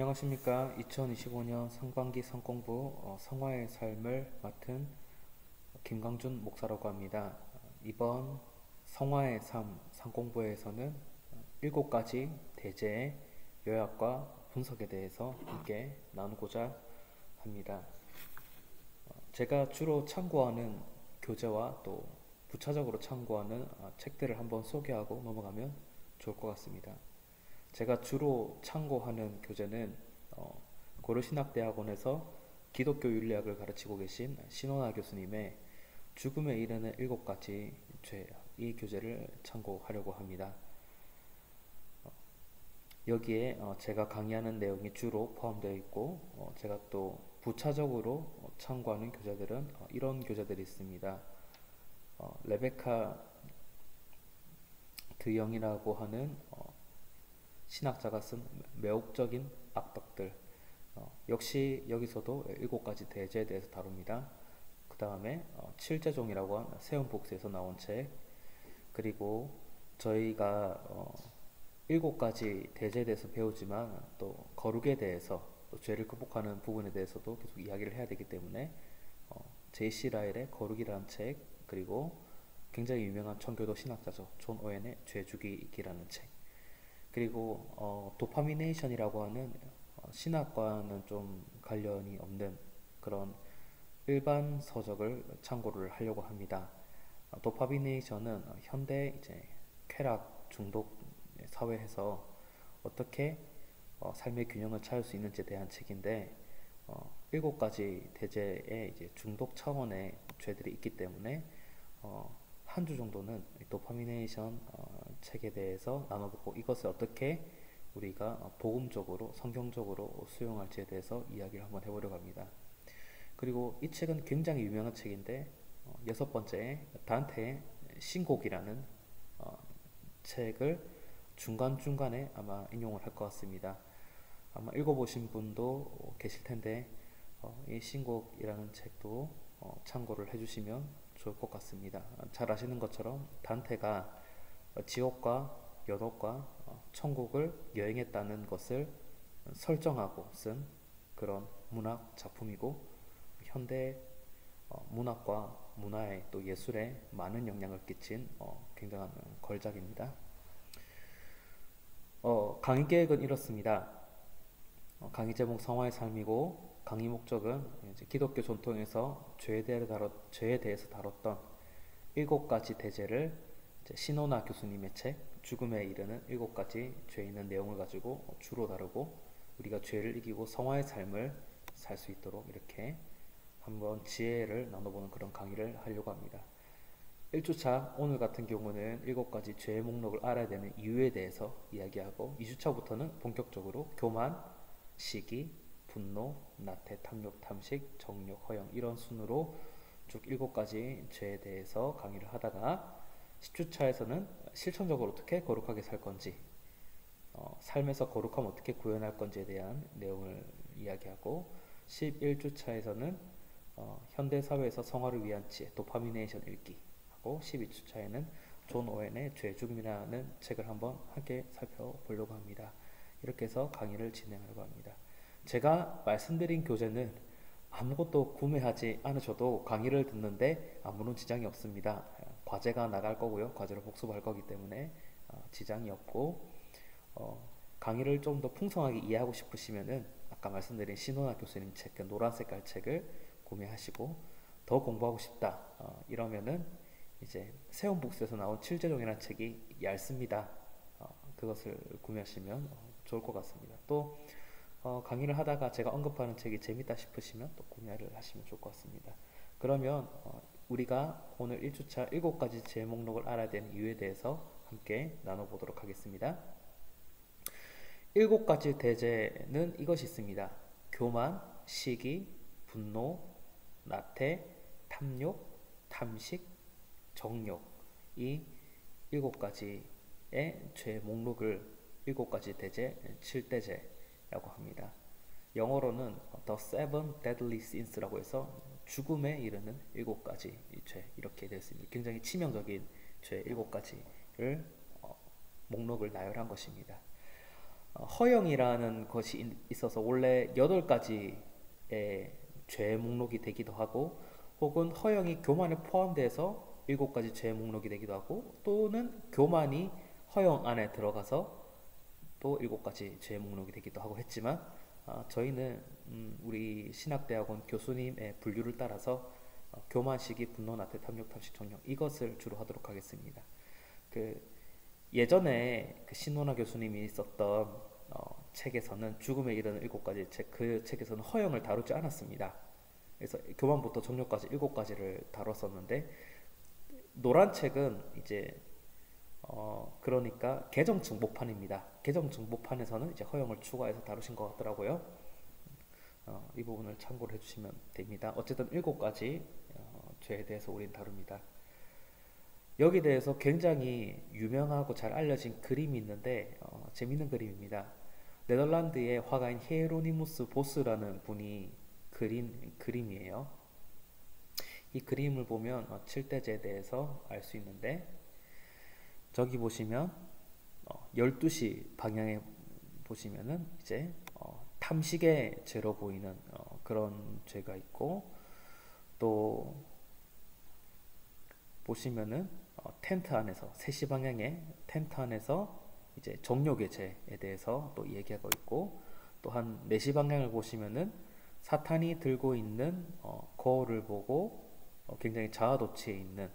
안녕하십니까. 2025년 상반기 성공부 성화의 삶을 맡은 김강준 목사라고 합니다. 이번 성화의 삶 상공부에서는 7가지 대제의 요약과 분석에 대해서 함께 나누고자 합니다. 제가 주로 참고하는 교재와 또 부차적으로 참고하는 책들을 한번 소개하고 넘어가면 좋을 것 같습니다. 제가 주로 참고하는 교재는 고려신학대학원에서 기독교 윤리학을 가르치고 계신 신원아 교수님의 죽음에 이르는 7가지 죄, 이 교재를 참고하려고 합니다. 여기에 제가 강의하는 내용이 주로 포함되어 있고 제가 또 부차적으로 참고하는 교재들은 이런 교재들이 있습니다. 레베카 드영이라고 하는 신학자가 쓴 매혹적인 악덕들, 역시 여기서도 7가지 대제에 대해서 다룹니다. 그 다음에 칠제종이라고 한 세운복스에서 나온 책, 그리고 저희가 7가지 대제에 대해서 배우지만 또 거룩에 대해서 또 죄를 극복하는 부분에 대해서도 계속 이야기를 해야 되기 때문에 제이씨 라일의 거룩이라는 책, 그리고 굉장히 유명한 청교도 신학자죠. 존 오웬의 죄죽이기라는 책, 그리고 도파미네이션이라고 하는 신학과는 좀 관련이 없는 그런 일반 서적을 참고를 하려고 합니다. 도파미네이션은 현대 이제 쾌락 중독 사회에서 어떻게 삶의 균형을 찾을 수 있는지에 대한 책인데 7가지 대제의 이제 중독 차원의 죄들이 있기 때문에 한 주 정도는 도파미네이션 책에 대해서 나눠보고 이것을 어떻게 우리가 복음적으로 성경적으로 수용할지에 대해서 이야기를 한번 해보려고 합니다. 그리고 이 책은 굉장히 유명한 책인데 6번째 단테의 신곡이라는 책을 중간중간에 아마 인용을 할 것 같습니다. 아마 읽어보신 분도 계실 텐데 이 신곡이라는 책도 참고를 해주시면 좋을 것 같습니다. 잘 아시는 것처럼 단테가 지옥과 연옥과 천국을 여행했다는 것을 설정하고 쓴 그런 문학 작품이고 현대 문학과 문화에 또 예술에 많은 영향을 끼친 굉장한 걸작입니다. 강의 계획은 이렇습니다. 강의 제목 성화의 삶이고 강의 목적은 이제 기독교 전통에서 죄에 대해서 다뤘던 7가지 대제를 신원아 교수님의 책 죽음에 이르는 7가지 죄에 있는 내용을 가지고 주로 다루고 우리가 죄를 이기고 성화의 삶을 살 수 있도록 이렇게 한번 지혜를 나눠보는 그런 강의를 하려고 합니다. 1주차 오늘 같은 경우는 7가지 죄의 목록을 알아야 되는 이유에 대해서 이야기하고 2주차부터는 본격적으로 교만, 시기, 분노, 나태, 탐욕, 탐식, 정욕, 허영 이런 순으로 쭉 7가지 죄에 대해서 강의를 하다가 10주차에서는 실천적으로 어떻게 거룩하게 살 건지 삶에서 거룩함 어떻게 구현할 건지에 대한 내용을 이야기하고 11주차에서는 현대사회에서 성화를 위한 지혜 도파미네이션 읽기 하고 12주차에는 존 오웬의 죄죽음이라는 책을 한번 함께 살펴보려고 합니다. 이렇게 해서 강의를 진행하려고 합니다. 제가 말씀드린 교재는 아무것도 구매하지 않으셔도 강의를 듣는데 아무런 지장이 없습니다. 과제가 나갈 거고요. 과제로 복습할 거기 때문에 지장이 없고 강의를 좀 더 풍성하게 이해하고 싶으시면은 아까 말씀드린 신원아 교수님 책, 그 노란 색깔 책을 구매하시고 더 공부하고 싶다 이러면은 이제 세운복스에서 나온 칠제종이라는 책이 얇습니다. 그것을 구매하시면 좋을 것 같습니다. 또 강의를 하다가 제가 언급하는 책이 재밌다 싶으시면 또 구매를 하시면 좋을 것 같습니다. 그러면 우리가 오늘 1주차 7가지 제 목록을 알아야 되는 이유에 대해서 함께 나눠보도록 하겠습니다. 7가지 대제는 이것이 있습니다. 교만, 시기, 분노, 나태, 탐욕, 탐식, 정욕 이 7가지의 죄 목록을 7가지 대제, 7대제라고 합니다. 영어로는 The Seven Deadly Sins라고 해서 죽음에 이르는 7가지 죄 이렇게 되어 있습니다. 굉장히 치명적인 죄 7가지를 목록을 나열한 것입니다. 허영이라는 것이 있어서 원래 8가지의 죄 목록이 되기도 하고, 혹은 허영이 교만에 포함돼서 7가지 죄 목록이 되기도 하고, 또는 교만이 허영 안에 들어가서 또 7가지 죄 목록이 되기도 하고 했지만, 저희는 우리 신학대학원 교수님의 분류를 따라서 교만, 시기, 분노, 나태, 탐욕, 탐식, 정욕 이것을 주로 하도록 하겠습니다. 그 예전에 그 신노나 교수님이 썼던 책에서는 죽음에 이르는 7가지 책, 그 책에서는 허영을 다루지 않았습니다. 그래서 교만부터 정욕까지 7가지를 다뤘었는데, 노란 책은 이제 그러니까 개정 정보판입니다. 개정 정보판에서는 이제 허영을 추가해서 다루신 것 같더라고요. 이 부분을 참고를 해주시면 됩니다. 어쨌든 7가지 죄에 대해서 우린 다룹니다. 여기 대해서 굉장히 유명하고 잘 알려진 그림이 있는데 재밌는 그림입니다. 네덜란드의 화가인 히에로니무스 보스라는 분이 그린 그림이에요. 이 그림을 보면 7대죄에 대해서 알 수 있는데, 저기 보시면 12시 방향에 보시면은 이제 탐식의 죄로 보이는 그런 죄가 있고, 또 보시면은 텐트 안에서 3시 방향에 텐트 안에서 이제 정욕의 죄에 대해서 또 얘기하고 있고, 또 한 4시 방향을 보시면은 사탄이 들고 있는 거울을 보고 굉장히 자아도취해 있는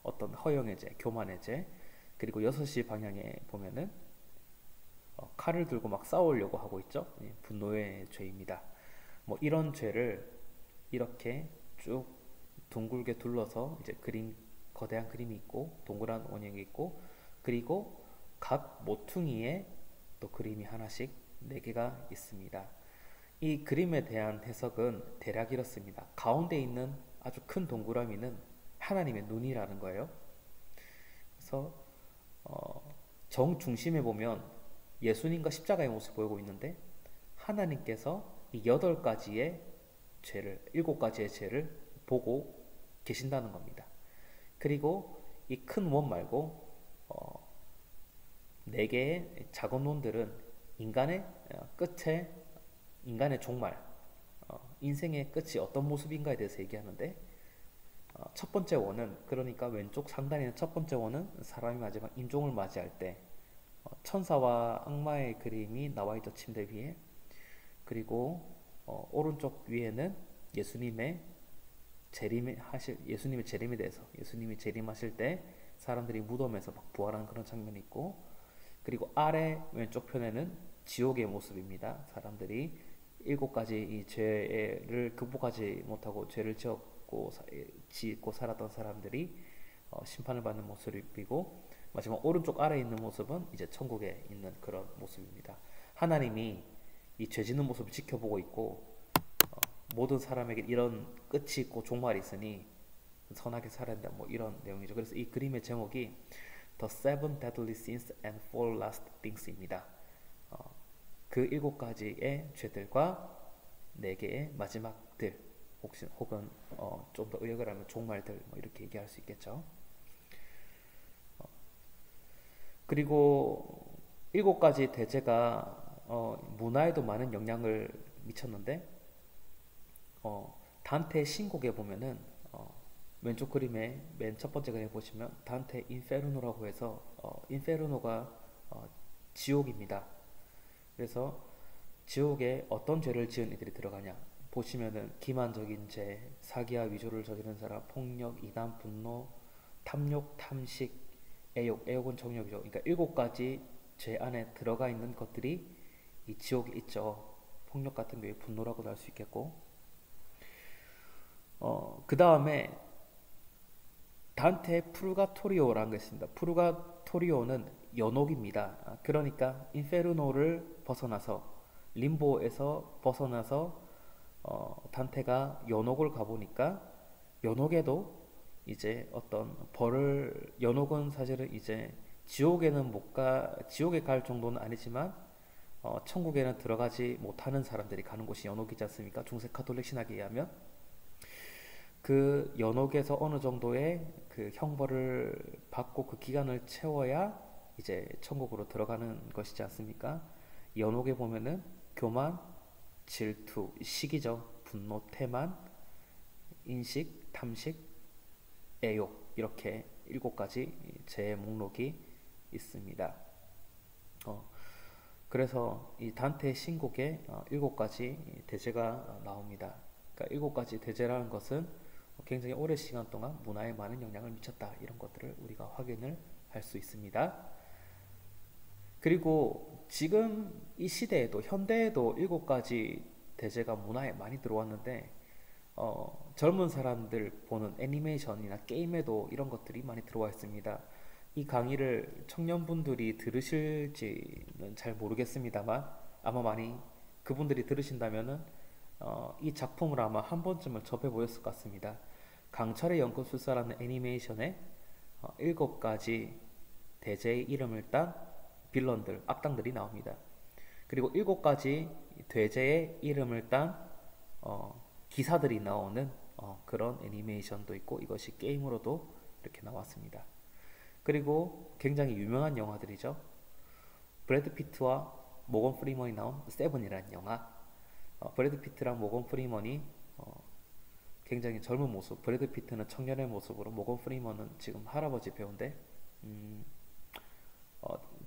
어떤 허영의 죄, 교만의 죄, 그리고 6시 방향에 보면은 칼을 들고 막 싸우려고 하고 있죠. 분노의 죄입니다. 뭐 이런 죄를 이렇게 쭉 둥글게 둘러서 이제 거대한 그림이 있고, 동그란 원형이 있고, 그리고 각 모퉁이에 또 그림이 하나씩 4개가 있습니다. 이 그림에 대한 해석은 대략 이렇습니다. 가운데 있는 아주 큰 동그라미는 하나님의 눈이라는 거예요. 그래서 정중심에 보면 예수님과 십자가의 모습을 보이고 있는데, 하나님께서 이 8가지의 죄를, 7가지의 죄를 보고 계신다는 겁니다. 그리고 이 큰 원 말고 4개의 작은 원들은 인간의 끝에, 인간의 종말, 인생의 끝이 어떤 모습인가에 대해서 얘기하는데, 첫 번째 원은, 그러니까 왼쪽 상단에 있는 첫 번째 원은 사람이 마지막 임종을 맞이할 때 천사와 악마의 그림이 나와있죠, 침대 위에. 그리고 오른쪽 위에는 예수님의 재림에 대해서, 예수님이 재림하실 때 사람들이 무덤에서 막 부활하는 그런 장면이 있고, 그리고 아래 왼쪽 편에는 지옥의 모습입니다. 사람들이 7가지 이 죄를 극복하지 못하고 죄를 짓고 살았던 사람들이 심판을 받는 모습이고, 마지막 오른쪽 아래에 있는 모습은 이제 천국에 있는 그런 모습입니다. 하나님이 이 죄 짓는 모습을 지켜보고 있고, 모든 사람에게 이런 끝이 있고 종말이 있으니 선하게 살아야 한다, 뭐 이런 내용이죠. 그래서 이 그림의 제목이 The Seven Deadly Sins and Four Last Things입니다. 그 7가지의 죄들과 4개의 마지막들, 혹은 좀 더 의역을 하면 종말들, 뭐 이렇게 얘기할 수 있겠죠. 그리고 7가지 대죄가 문화에도 많은 영향을 미쳤는데, 단테 신곡에 보면은 왼쪽 그림의 맨 첫 번째 그림에 보시면 단테 인페르노라고 해서 인페르노가 지옥입니다. 그래서 지옥에 어떤 죄를 지은 이들이 들어가냐 보시면은 기만적인 죄, 사기와 위조를 저지른 사람, 폭력, 이단, 분노, 탐욕, 탐식, 애욕은 정욕이죠. 그러니까 7가지 죄 안에 들어가 있는 것들이 이 지옥에 있죠. 폭력 같은 경우에 분노라고도 할 수 있겠고, 그 다음에 단테 프루가토리오라는 게 있습니다. 프루가토리오는 연옥입니다. 그러니까 인페르노를 벗어나서, 림보에서 벗어나서 단테가 연옥을 가보니까, 연옥에도 이제 어떤 연옥은 사실은 이제 지옥에는 지옥에 갈 정도는 아니지만 천국에는 들어가지 못하는 사람들이 가는 곳이 연옥이지 않습니까? 중세 카톨릭 신학에 의하면. 그 연옥에서 어느 정도의 그 형벌을 받고 그 기간을 채워야 이제 천국으로 들어가는 것이지 않습니까? 연옥에 보면은 교만, 질투, 시기죠. 분노, 태만, 인식, 탐식, 애욕 이렇게 7가지 제 목록이 있습니다. 그래서 이 단테 신곡에 7가지 대제가 나옵니다. 그러니까 7가지 대제라는 것은 굉장히 오랜 시간 동안 문화에 많은 영향을 미쳤다 이런 것들을 우리가 확인을 할 수 있습니다. 그리고 지금 이 시대에도 현대에도 7가지 대제가 문화에 많이 들어왔는데 젊은 사람들 보는 애니메이션이나 게임에도 이런 것들이 많이 들어와 있습니다. 이 강의를 청년분들이 들으실지는 잘 모르겠습니다만 아마 많이 그분들이 들으신다면은 이 작품을 아마 한 번쯤은 접해보셨을 것 같습니다. 강철의 연꽃술사라는 애니메이션에 7가지 대제의 이름을 딴 빌런들, 악당들이 나옵니다. 그리고 7가지 대제의 이름을 딴 기사들이 나오는 그런 애니메이션도 있고 이것이 게임으로도 이렇게 나왔습니다. 그리고 굉장히 유명한 영화들이죠. 브래드 피트와 모건 프리먼이 나온 세븐이라는 영화. 브래드 피트랑 모건 프리먼이 굉장히 젊은 모습, 브래드 피트는 청년의 모습으로, 모건 프리먼은 지금 할아버지 배우인데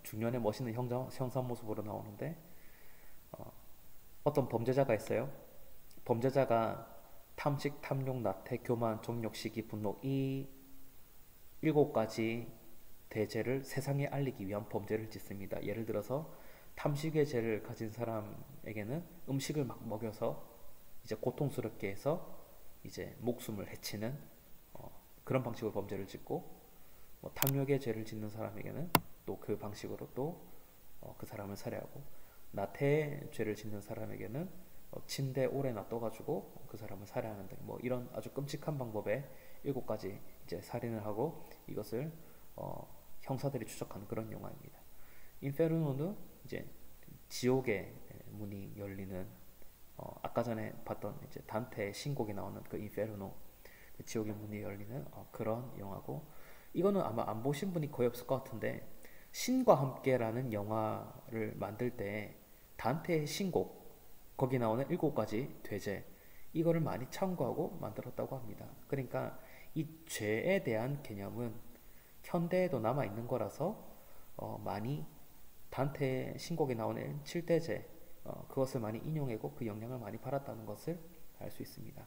중년의 멋있는 형사 모습으로 나오는데 어떤 범죄자가 있어요. 범죄자가 탐식, 탐욕, 나태, 교만, 정욕, 시기, 분노 이 7가지 대죄를 세상에 알리기 위한 범죄를 짓습니다. 예를 들어서 탐식의 죄를 가진 사람에게는 음식을 막 먹여서 이제 고통스럽게 해서 이제 목숨을 해치는 그런 방식으로 범죄를 짓고, 탐욕의 죄를 짓는 사람에게는 또 그 방식으로 또 그 사람을 살해하고, 나태의 죄를 짓는 사람에게는 침대에 오래 놔둬가지고 그 사람을 살해하는 등 이런 아주 끔찍한 방법에 7가지 이제 살인을 하고 이것을 형사들이 추적하는 그런 영화입니다. 인페르노는 이제 지옥의 문이 열리는 아까 전에 봤던 이제 단테의 신곡이 나오는 그 인페르노, 그 지옥의 문이 열리는 그런 영화고, 이거는 아마 안 보신 분이 거의 없을 것 같은데 신과 함께라는 영화를 만들 때 단테의 신곡 거기 나오는 7가지 죄 이거를 많이 참고하고 만들었다고 합니다. 그러니까 이 죄에 대한 개념은 현대에도 남아 있는 거라서 많이 단테의 신곡에 나오는 7대죄 그것을 많이 인용하고 그 영향을 많이 받았다는 것을 알 수 있습니다.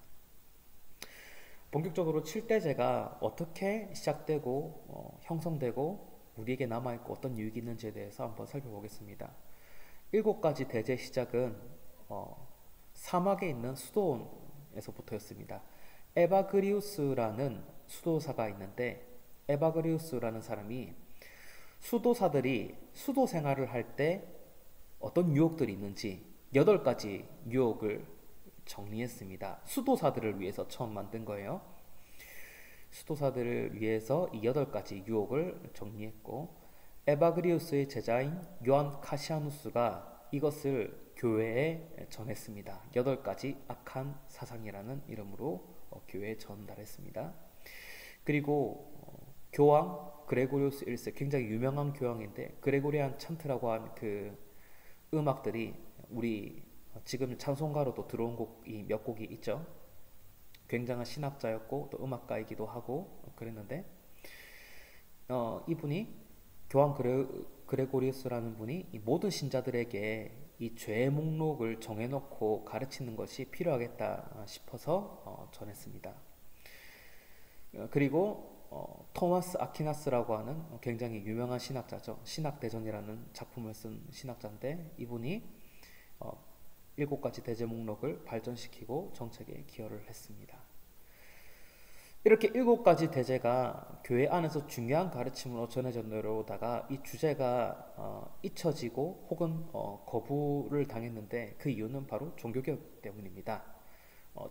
본격적으로 7대죄가 어떻게 시작되고 형성되고 우리에게 남아있고 어떤 유익이 있는지에 대해서 한번 살펴보겠습니다. 7가지 대죄 시작은 사막에 있는 수도원에서부터였습니다. 에바그리우스라는 수도사가 있는데, 에바그리우스라는 사람이 수도사들이 수도 생활을 할 때 어떤 유혹들이 있는지 8가지 유혹을 정리했습니다. 수도사들을 위해서 처음 만든 거예요. 수도사들을 위해서 이 8가지 유혹을 정리했고, 에바그리우스의 제자인 요한 카시아누스가 이것을 교회에 전했습니다. 8가지 악한 사상이라는 이름으로 교회에 전달했습니다. 그리고 교황 그레고리우스 1세, 굉장히 유명한 교황인데 그레고리안 찬트라고 한 그 음악들이 우리 지금 찬송가로도 들어온 곡이 몇 곡이 있죠. 굉장한 신학자였고 또 음악가이기도 하고 그랬는데 이분이 교황 그레고리우스라는 분이 이 모든 신자들에게 이 죄의 목록을 정해놓고 가르치는 것이 필요하겠다 싶어서 전했습니다. 그리고 토마스 아퀴나스라고 하는 굉장히 유명한 신학자죠. 신학대전이라는 작품을 쓴 신학자인데 이분이 7가지 대죄 목록을 발전시키고 정책에 기여를 했습니다. 이렇게 7가지 대죄가 교회 안에서 중요한 가르침으로 전해져 내려오다가 이 주제가 잊혀지고 혹은 거부를 당했는데 그 이유는 바로 종교개혁 때문입니다.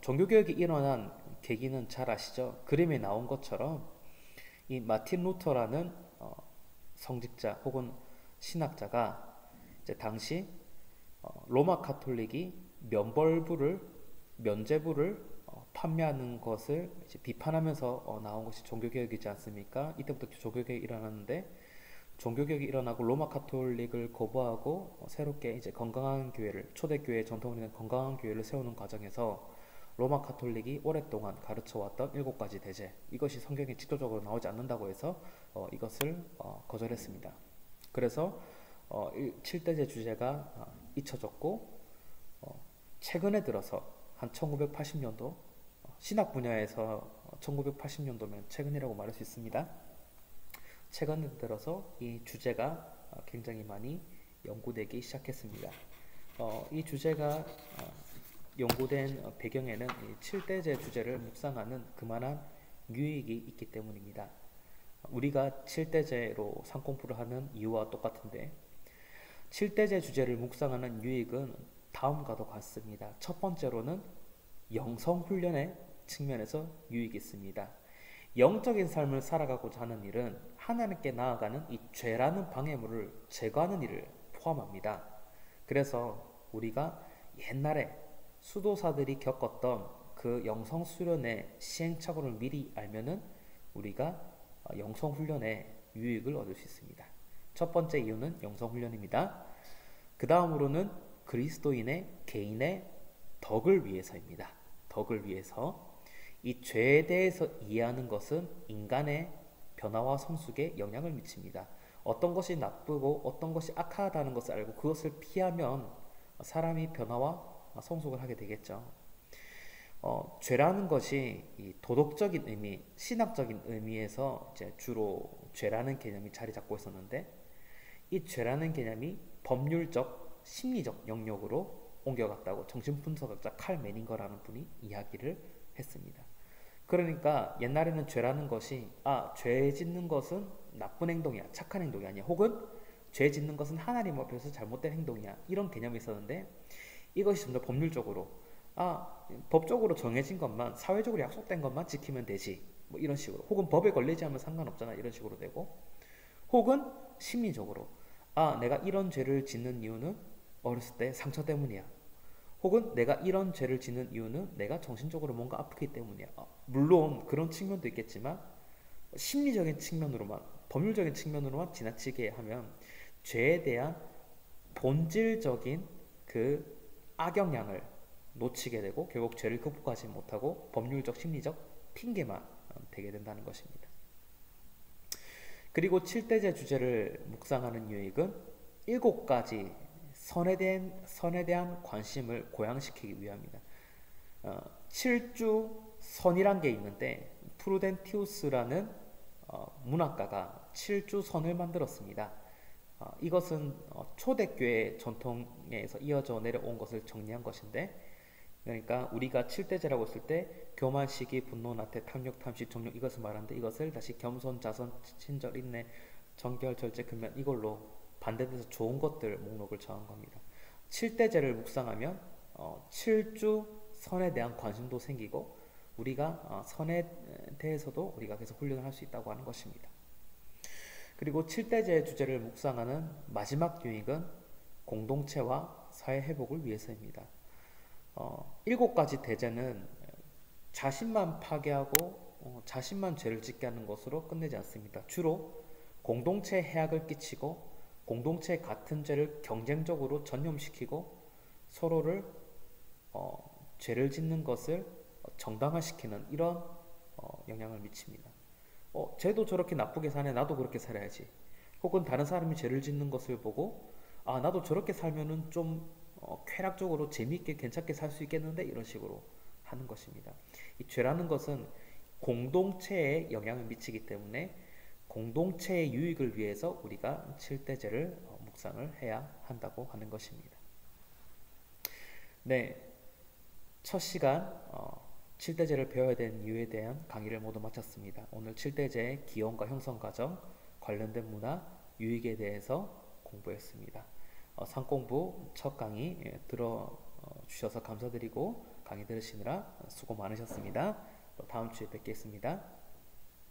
종교개혁이 일어난 계기는 잘 아시죠? 그림에 나온 것처럼 이 마틴 루터라는 성직자 혹은 신학자가 이제 당시 로마 카톨릭이 면죄부를 판매하는 것을 이제 비판하면서 나온 것이 종교개혁이지 않습니까? 이때부터 종교개혁이 일어났는데 종교개혁이 일어나고 로마 카톨릭을 거부하고 새롭게 이제 건강한 교회를 초대교회 전통으로 있는 건강한 교회를 세우는 과정에서 로마 카톨릭이 오랫동안 가르쳐왔던 7가지 대제 이것이 성경에 직접적으로 나오지 않는다고 해서 이것을 거절했습니다. 그래서 7대제 주제가 잊혀졌고 최근에 들어서 한 1980년도 신학 분야에서 1980년도면 최근이라고 말할 수 있습니다. 최근에 들어서 이 주제가 굉장히 많이 연구되기 시작했습니다. 이 주제가 연구된 배경에는 이 7대제 주제를 묵상하는 그만한 유익이 있기 때문입니다. 우리가 7대제로 상공부를 하는 이유와 똑같은데 7대제 주제를 묵상하는 유익은 다음과도 같습니다. 첫 번째로는 영성훈련의 측면에서 유익이 있습니다. 영적인 삶을 살아가고자 하는 일은 하나님께 나아가는 이 죄라는 방해물을 제거하는 일을 포함합니다. 그래서 우리가 옛날에 수도사들이 겪었던 그 영성 수련의 시행착오를 미리 알면은 우리가 영성 훈련의 유익을 얻을 수 있습니다. 첫 번째 이유는 영성 훈련입니다. 그 다음으로는 그리스도인의 개인의 덕을 위해서입니다. 덕을 위해서 이 죄에 대해서 이해하는 것은 인간의 변화와 성숙에 영향을 미칩니다. 어떤 것이 나쁘고 어떤 것이 악하다는 것을 알고 그것을 피하면 사람이 변화와 성숙을 하게 되겠죠. 죄라는 것이 이 도덕적인 의미, 신학적인 의미에서 이제 주로 죄라는 개념이 자리 잡고 있었는데 이 죄라는 개념이 법률적, 심리적 영역으로 옮겨갔다고 정신분석학자 칼 메닝거라는 분이 이야기를 했습니다. 그러니까 옛날에는 죄라는 것이 죄 짓는 것은 나쁜 행동이야, 착한 행동이 아니야, 혹은 죄 짓는 것은 하나님 앞에서 잘못된 행동이야, 이런 개념이 있었는데 이것이 좀 더 법률적으로 법적으로 정해진 것만, 사회적으로 약속된 것만 지키면 되지, 뭐 이런 식으로, 혹은 법에 걸리지 않으면 상관없잖아, 이런 식으로 되고, 혹은 심리적으로 내가 이런 죄를 짓는 이유는 어렸을 때 상처 때문이야, 혹은 내가 이런 죄를 짓는 이유는 내가 정신적으로 뭔가 아프기 때문이야. 물론 그런 측면도 있겠지만 심리적인 측면으로만, 법률적인 측면으로만 지나치게 하면 죄에 대한 본질적인 그 악영향을 놓치게 되고 결국 죄를 극복하지 못하고 법률적, 심리적 핑계만 되게 된다는 것입니다. 그리고 7대제 주제를 묵상하는 유익은 7가지 선에 대한 관심을 고양시키기 위함이다. 7주 선이란 게 있는데 프루덴티우스라는 문학가가 7주 선을 만들었습니다. 이것은 초대교회 전통에서 이어져 내려온 것을 정리한 것인데, 그러니까 우리가 7대제라고 했을 때 교만, 시기, 분노, 나태, 탐욕, 탐식, 정욕 이것을 말하는데 이것을 다시 겸손, 자선, 친절, 인내, 정결, 절제, 근면 이걸로 반대돼서 좋은 것들 목록을 정한 겁니다. 7대제를 묵상하면 7주 선에 대한 관심도 생기고 우리가 선에 대해서도 우리가 계속 훈련을 할 수 있다고 하는 것입니다. 그리고 7대제 주제를 묵상하는 마지막 유익은 공동체와 사회 회복을 위해서입니다. 7가지 대제는 자신만 파괴하고 자신만 죄를 짓게 하는 것으로 끝내지 않습니다. 주로 공동체에 해악을 끼치고 공동체의 같은 죄를 경쟁적으로 전염시키고 서로를 죄를 짓는 것을 정당화시키는 이런 영향을 미칩니다. 쟤도 저렇게 나쁘게 사네, 나도 그렇게 살아야지. 혹은 다른 사람이 죄를 짓는 것을 보고 나도 저렇게 살면은 좀 쾌락적으로 재미있게 괜찮게 살 수 있겠는데, 이런 식으로 하는 것입니다. 이 죄라는 것은 공동체에 영향을 미치기 때문에 공동체의 유익을 위해서 우리가 7대제를 묵상을 해야 한다고 하는 것입니다. 네, 첫 시간 7대제를 배워야 되는 이유에 대한 강의를 모두 마쳤습니다. 오늘 7대제의 기원과 형성 과정, 관련된 문화, 유익에 대해서 공부했습니다. 상공부 첫 강의 들어주셔서 감사드리고 강의 들으시느라 수고 많으셨습니다. 또 다음 주에 뵙겠습니다.